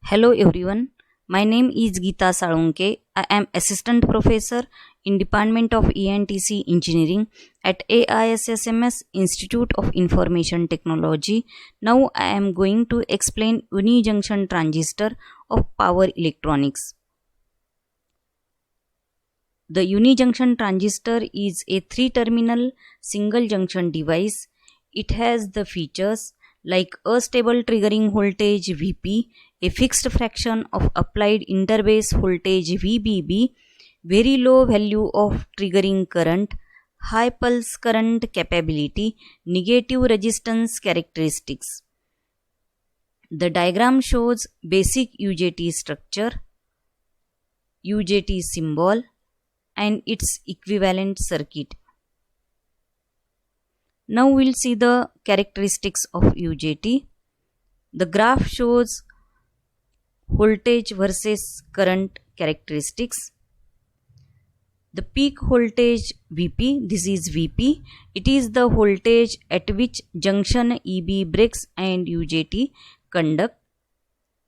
Hello everyone, my name is Geeta Salunke. I am Assistant Professor in Department of ENTC Engineering at AISSMS Institute of Information Technology. Now I am going to explain unijunction transistor of power electronics. The unijunction transistor is a 3-terminal single junction device. It has the features like a stable triggering voltage Vp, a fixed fraction of applied interbase voltage VBB, very low value of triggering current, high pulse current capability, negative resistance characteristics. The diagram shows basic UJT structure, UJT symbol, and its equivalent circuit. Now we'll see the characteristics of UJT. The graph shows voltage versus current characteristics. The peak voltage Vp, this is Vp, it is the voltage at which junction EB breaks and UJT conduct.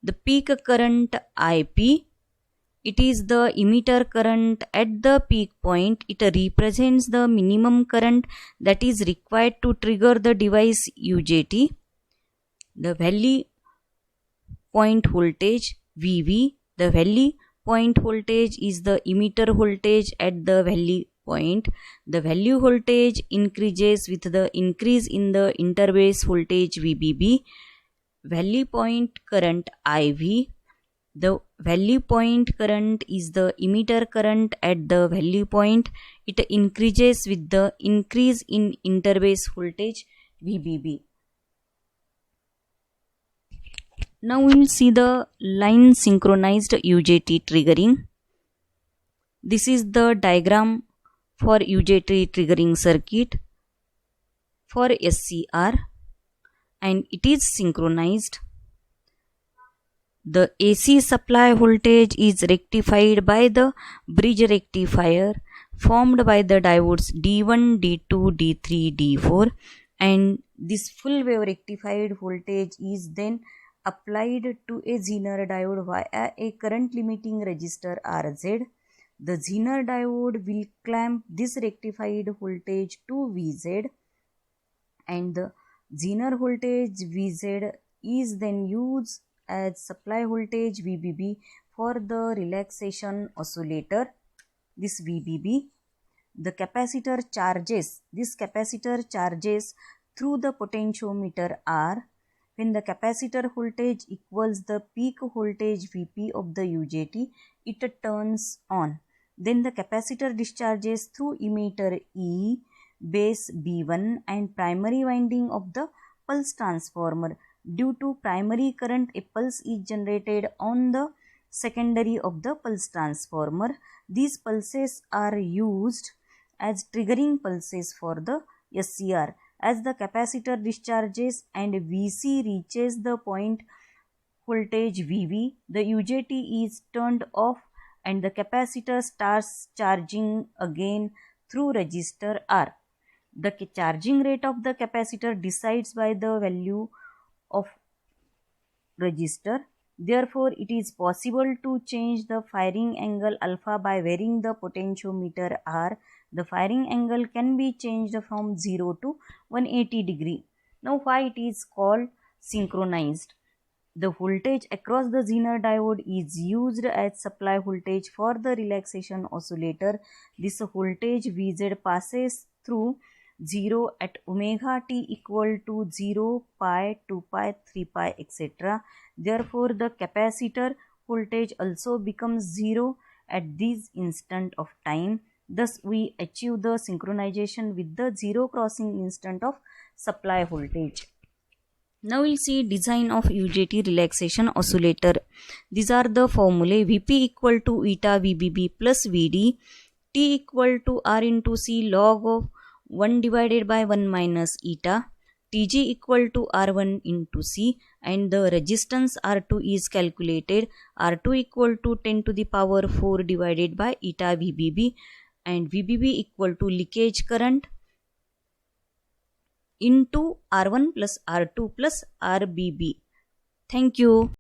The peak current Ip, it is the emitter current at the peak point. It represents the minimum current that is required to trigger the device UJT. The valley point voltage Vv, the valley point voltage is the emitter voltage at the valley point. The value voltage increases with the increase in the interbase voltage VBB. Valley point current IV, the valley point current is the emitter current at the valley point. It increases with the increase in interbase voltage VBB. Now we will see the line synchronized UJT triggering. This is the diagram for UJT triggering circuit for SCR, and it is synchronized. The AC supply voltage is rectified by the bridge rectifier formed by the diodes D1, D2, D3, D4, and this full wave rectified voltage is then applied to a Zener diode via a current limiting resistor RZ. The Zener diode will clamp this rectified voltage to Vz, and the Zener voltage Vz is then used as supply voltage VBB for the relaxation oscillator, this VBB. The capacitor charges, this capacitor charges through the potentiometer R. When the capacitor voltage equals the peak voltage Vp of the UJT, it turns on. Then the capacitor discharges through emitter E, base B1 and primary winding of the pulse transformer. Due to primary current, a pulse is generated on the secondary of the pulse transformer. These pulses are used as triggering pulses for the SCR. As the capacitor discharges and Vc reaches the point voltage Vv, the UJT is turned off and the capacitor starts charging again through resistor R. The charging rate of the capacitor decides by the value of resistor. Therefore, it is possible to change the firing angle alpha by varying the potentiometer R. The firing angle can be changed from 0 to 180 degree. Now, why it is called synchronized? The voltage across the Zener diode is used as supply voltage for the relaxation oscillator. This voltage Vz passes through 0 at omega t equal to 0, pi, 2 pi, 3 pi, etc. Therefore, the capacitor voltage also becomes 0 at this instant of time. Thus, we achieve the synchronization with the zero crossing instant of supply voltage. Now we'll see design of UJT relaxation oscillator. These are the formulae: Vp equal to eta VBB plus Vd, T equal to R into C log of 1 divided by 1 minus eta, Tg equal to R1 into C, and the resistance R2 is calculated. R2 equal to 10 to the power 4 divided by eta VBB, and VBB equal to leakage current into R1 plus R2 plus RBB. Thank you.